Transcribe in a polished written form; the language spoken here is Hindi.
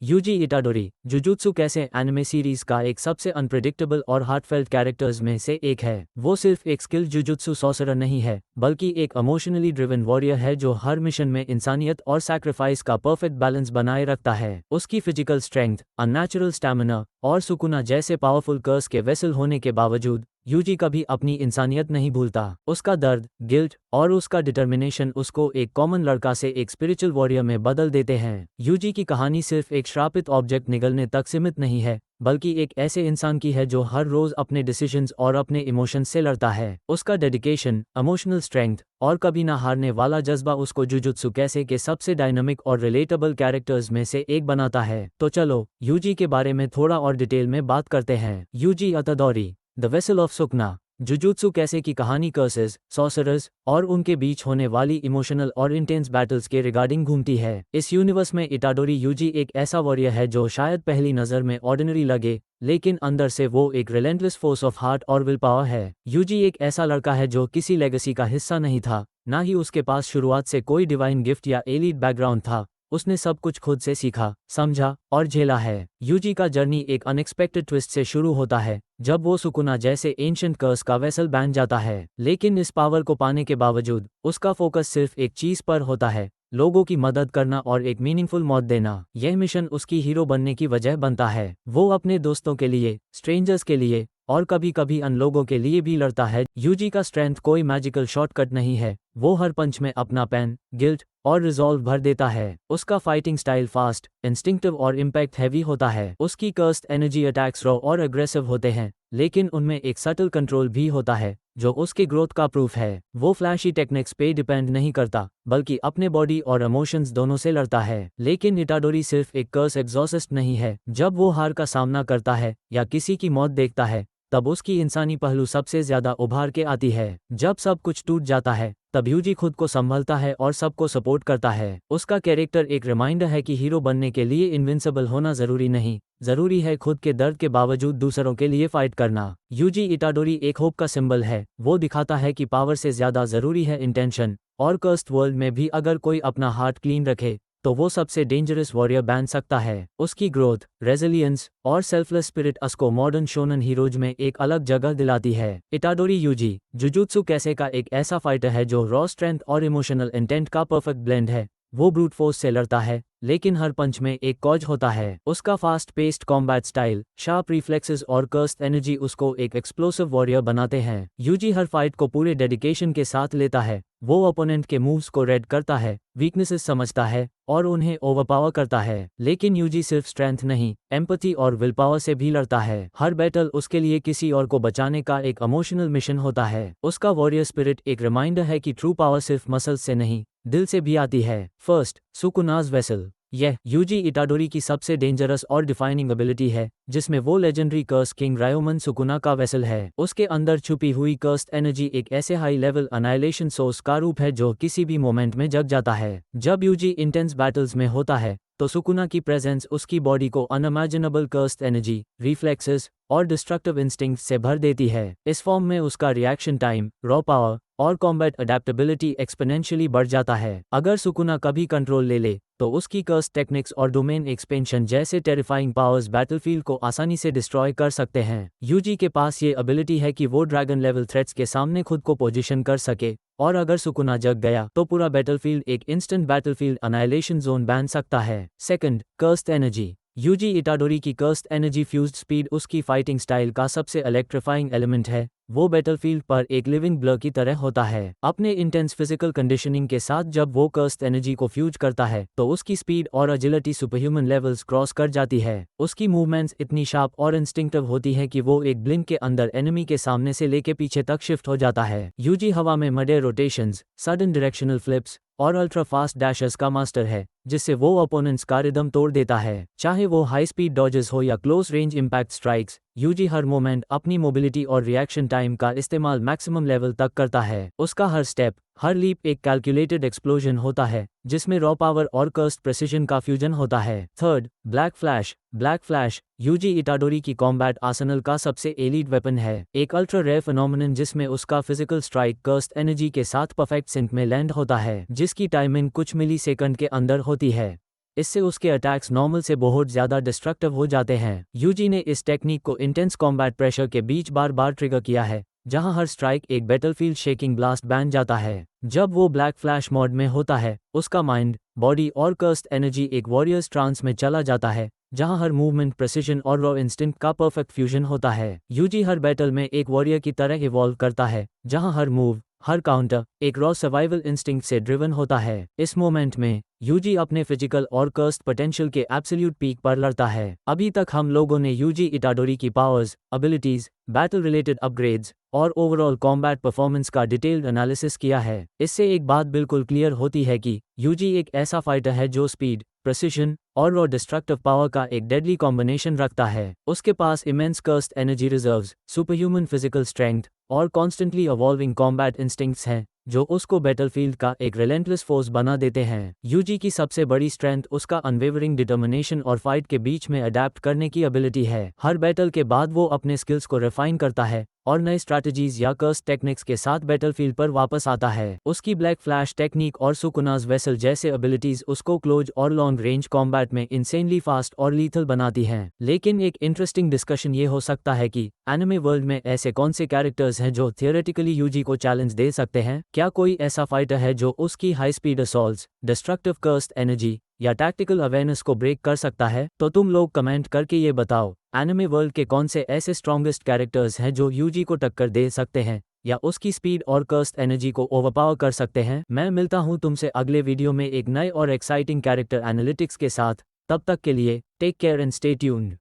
यूजी इटाडोरी जुजुत्सु कैसे एनिमे सीरीज का एक सबसे अनप्रेडिक्टेबल और हार्टफेल्ट कैरेक्टर्स में से एक है। वो सिर्फ एक स्किल जुजुत्सु सॉर्सरर नहीं है, बल्कि एक इमोशनली ड्रिवन वॉरियर है जो हर मिशन में इंसानियत और सैक्रिफाइस का परफेक्ट बैलेंस बनाए रखता है। उसकी फिजिकल स्ट्रेंथ, अननेचुरल स्टैमिना और सुकुना जैसे पावरफुल कर्स के वेसल होने के बावजूद यूजी कभी अपनी इंसानियत नहीं भूलता। उसका दर्द, गिल्ट और उसका डिटर्मिनेशन उसको एक कॉमन लड़का से एक स्पिरिचुअल वॉरियर में बदल देते हैं। यूजी की कहानी सिर्फ एक श्रापित ऑब्जेक्ट निगलने तक सीमित नहीं है, बल्कि एक ऐसे इंसान की है जो हर रोज अपने डिसीजंस और अपने इमोशंस से लड़ता है। उसका डेडिकेशन, इमोशनल स्ट्रेंथ और कभी ना हारने वाला जज्बा उसको जुजुत्सु कैसे के सबसे डायनामिक और रिलेटेबल कैरेक्टर्स में से एक बनाता है। तो चलो यूजी के बारे में थोड़ा और डिटेल में बात करते हैं। Yuji Itadori the vessel of Sukuna. Jujutsu Kaisen की कहानी कर्सेस, सॉर्सरर्स और उनके बीच होने वाली इमोशनल और इंटेंस बैटल्स के रिगार्डिंग घूमती है। इस यूनिवर्स में इटाडोरी यूजी एक ऐसा वॉरियर है जो शायद पहली नज़र में ऑर्डिनरी लगे, लेकिन अंदर से वो एक रिलेंटलेस फोर्स ऑफ हार्ट और विल पावर है। यूजी एक ऐसा लड़का है जो किसी लेगेसी का हिस्सा नहीं था, ना ही उसके पास शुरुआत से कोई डिवाइन गिफ्ट या एलीट बैकग्राउंड था। उसने सब कुछ खुद से सीखा, समझा और झेला है। यूजी का जर्नी एक अनएक्सपेक्टेड ट्विस्ट से शुरू होता है, जब वो सुकुना जैसे एंशिएंट कर्स का वेसल बन जाता है। लेकिन इस पावर को पाने के बावजूद उसका फोकस सिर्फ एक चीज पर होता है, लोगों की मदद करना और एक मीनिंगफुल मौत देना। यह मिशन उसकी हीरो बनने की वजह बनता है। वो अपने दोस्तों के लिए, स्ट्रेंजर्स के लिए और कभी कभी अन लोगों के लिए भी लड़ता है। यूजी का स्ट्रेंथ कोई मैजिकल शॉर्टकट नहीं है, वो हर पंच में अपना पेन, गिल्ट और रिजॉल्व भर देता है। उसका फाइटिंग स्टाइल फास्ट, इंस्टिंक्टिव और इम्पैक्ट हैवी होता है। उसकी कर्स्ट एनर्जी अटैक्स रॉ और अग्रेसिव होते हैं, लेकिन उनमें एक सटल कंट्रोल भी होता है जो उसके ग्रोथ का प्रूफ है। वो फ्लैशी टेक्निक्स पे डिपेंड नहीं करता, बल्कि अपने बॉडी और इमोशंस दोनों से लड़ता है। लेकिन इटाडोरी सिर्फ एक कर्स एग्जॉसिस्ट नहीं है। जब वो हार का सामना करता है या किसी की मौत देखता है, तब उसकी इंसानी पहलू सबसे ज्यादा उभार के आती है। जब सब कुछ टूट जाता है, तब यूजी खुद को संभलता है और सबको सपोर्ट करता है। उसका कैरेक्टर एक रिमाइंडर है कि हीरो बनने के लिए इनविंसिबल होना जरूरी नहीं, जरूरी है खुद के दर्द के बावजूद दूसरों के लिए फाइट करना। यूजी इटाडोरी एक होप का सिंबल है। वो दिखाता है कि पावर से ज्यादा जरूरी है इंटेंशन, और कर्स्ड वर्ल्ड में भी अगर कोई अपना हार्ट क्लीन रखे तो वो सबसे डेंजरस वॉरियर बन सकता है। उसकी ग्रोथ, रेजिलियंस और सेल्फलेस स्पिरिट उसको मॉडर्न शोनन हीरोज में एक अलग जगह दिलाती है। इटाडोरी यूजी जुजुत्सु कैसे का एक ऐसा फाइटर है जो रॉ स्ट्रेंथ और इमोशनल इंटेंट का परफेक्ट ब्लेंड है। वो ब्रूट फोर्स से लड़ता है, लेकिन हर पंच में एक कॉज होता है। उसका fast paced combat style, sharp reflexes और कर्स्ट एनर्जी उसको एक एक्सप्लोसिव वॉरियर बनाते हैं। यूजी हर फाइट को पूरे डेडिकेशन के साथ लेता है। वो ओपोनेंट के मूव्स को रेड करता है, वीकनेसेस समझता है और उन्हें ओवरपावर करता है। लेकिन यूजी सिर्फ स्ट्रेंथ नहीं, एम्पैथी और विल पावर से भी लड़ता है। हर बैटल उसके लिए किसी और को बचाने का एक इमोशनल मिशन होता है। उसका वॉरियर स्पिरिट एक रिमाइंडर है कि ट्रू पावर सिर्फ मसल्स से नहीं, दिल से भी आती है। First, Sukuna's vessel. यह यूजी इटाडोरी की सबसे डेंजरस और डिफाइनिंग एबिलिटी है, जिसमें वो legendary curse king Ryomen Sukuna का वेसल है। उसके अंदर छुपी हुई कर्स्ट एनर्जी एक ऐसे हाई लेवल अनाइलेशन सोर्स का रूप है जो किसी भी मोमेंट में जग जाता है। जब यूजी इंटेंस बैटल्स में होता है, तो सुकुना की प्रेजेंस उसकी बॉडी को अनइमेजिनेबल कर्स्ट एनर्जी, रिफ्लेक्सेस और डिस्ट्रक्टिव इंस्टिंक्ट से भर देती है। इस फॉर्म में उसका रिएक्शन टाइम, रॉ पावर और कॉम्बैट अडेप्टेबिलिटी एक्सपोनेंशियली बढ़ जाता है। अगर सुकुना कभी कंट्रोल ले ले, तो उसकी कर्स्ट टेक्निक्स और डोमेन एक्सपेंशन जैसे टेरिफाइंग पावर्स बैटलफील्ड को आसानी से डिस्ट्रॉय कर सकते हैं। यूजी के पास ये एबिलिटी है कि वो ड्रैगन लेवल थ्रेट्स के सामने खुद को पोजीशन कर सके, और अगर सुकुना जग गया तो पूरा बैटलफील्ड एक इंस्टेंट बैटलफील्ड अनाइलेशन जोन बन सकता है। Second, cursed energy. UG Itadori की कर्स्ट एनर्जी फ्यूज्ड स्पीड उसकी फाइटिंग स्टाइल का सबसे इलेक्ट्रीफाइंग एलिमेंट है। वो बैटलफील्ड पर एक लिविंग ब्लर की तरह होता है। अपने इंटेंस फिजिकल कंडीशनिंग के साथ जब वो कर्स्ट एनर्जी को फ्यूज करता है, तो उसकी स्पीड और एजिलिटी सुपरह्यूमन लेवल्स क्रॉस कर जाती है। उसकी मूवमेंट्स इतनी शार्प और इंस्टिंक्टिव होती है कि वो एक ब्लिंक के अंदर एनिमी के सामने से लेके पीछे तक शिफ्ट हो जाता है। यूजी हवा में मडे रोटेशंस, सडन डायरेक्शनल फ्लिप्स और अल्ट्रा फास्ट डैशेस का मास्टर है, जिससे वो ओपोनेंट्स का रिदम तोड़ देता है। चाहे वो हाई स्पीड डॉजेस हो या close range impact strikes, Yuji हर मोमेंट अपनी मोबिलिटी और रिएक्शन टाइम का इस्तेमाल मैक्सिमम लेवल तक करता है। उसका हर स्टेप, हर लीप एक कैलकुलेटेड एक्सप्लोजन होता है, जिसमें रॉ पावर और कर्स्ट प्रेसिजन का फ्यूजन होता है। Third, black flash. Black flash Yuji Itadori की कॉम्बैट आर्सेनल का सबसे एलीट वेपन है, एक अल्ट्रा रेयर फिनोमिनन जिसमें उसका फिजिकल स्ट्राइक कर्स्ट एनर्जी के साथ परफेक्ट सिंक में लैंड होता है, जिसकी टाइमिंग कुछ मिली सेकंड के अंदर होती है। इससे उसके अटैक्स नॉर्मल से बहुत ज़्यादा डिस्ट्रक्टिव हो जाते हैं। यूजी ने इस टेक्निक को इंटेंस कॉम्बैट प्रेशर के बीच बार बार ट्रिगर किया है, जहां हर स्ट्राइक एक बैटलफील्ड शेकिंग ब्लास्ट बन जाता है। जब वो ब्लैक फ्लैश मोड में होता है, उसका माइंड, बॉडी और कर्स्ट एनर्जी एक वॉरियर्स ट्रांस में चला जाता है, जहां हर मूवमेंट प्रेसिजन और रॉ इंस्टिंक्ट का परफेक्ट फ्यूजन होता है। यूजी हर बैटल में एक वॉरियर की तरह इवॉल्व करता है, जहां हर मूव, हर काउंटर एक रॉ सर्वाइवल इंस्टिंक्ट से ड्रिवन होता है। इस मोमेंट में यूजी अपने फिजिकल और कर्स्ट पोटेंशियल के एब्सोल्यूट पीक पर लड़ता है। अभी तक हम लोगों ने यूजी इटाडोरी की powers, abilities, battle related upgrades और ओवरऑल कॉम्बैट परफॉर्मेंस का डिटेल्ड एनालिसिस किया है। इससे एक बात बिल्कुल क्लियर होती है कि यूजी एक ऐसा फाइटर है जो स्पीड, प्रेसिशन और रॉ डिस्ट्रक्टिव पावर का एक डेडली कॉम्बिनेशन रखता है। उसके पास immense cursed energy reserves, superhuman physical strength और कॉन्स्टेंटली इवॉल्विंग कॉम्बैट इंस्टिंक्ट्स हैं, जो उसको बैटलफील्ड का एक रिलेंटलेस फोर्स बना देते हैं। यूजी की सबसे बड़ी स्ट्रेंथ उसका अनवेवरिंग डिटर्मिनेशन और फाइट के बीच में अडेप्ट करने की एबिलिटी है। हर बैटल के बाद वो अपने स्किल्स को रिफाइन करता है और नए स्ट्रैटेजीज या कर्स टेक्निक्स के साथ बैटलफील्ड पर वापस आता है। उसकी ब्लैक फ्लैश टेक्निक और सुकुनाज वेसल जैसे एबिलिटीज उसको क्लोज और लॉन्ग रेंज कॉम्बैट में इंसेनली फास्ट और लीथल बनाती हैं। लेकिन एक इंटरेस्टिंग डिस्कशन ये हो सकता है कि एनिमे वर्ल्ड में ऐसे कौन से कैरेक्टर्स हैं जो थियोरेटिकली यूजी को चैलेंज दे सकते हैं। क्या कोई ऐसा फाइटर है जो उसकी high speed assaults, destructive cursed energy या टैक्टिकल अवेयरनेस को ब्रेक कर सकता है? तो तुम लोग कमेंट करके ये बताओ, एनिमे वर्ल्ड के कौन से ऐसे स्ट्रॉन्गेस्ट कैरेक्टर्स हैं जो यूजी को टक्कर दे सकते हैं या उसकी स्पीड और कर्स्ट एनर्जी को ओवरपावर कर सकते हैं। मैं मिलता हूं तुमसे अगले वीडियो में एक नए और एक्साइटिंग कैरेक्टर एनालिटिक्स के साथ। तब तक के लिए take care and stay tuned.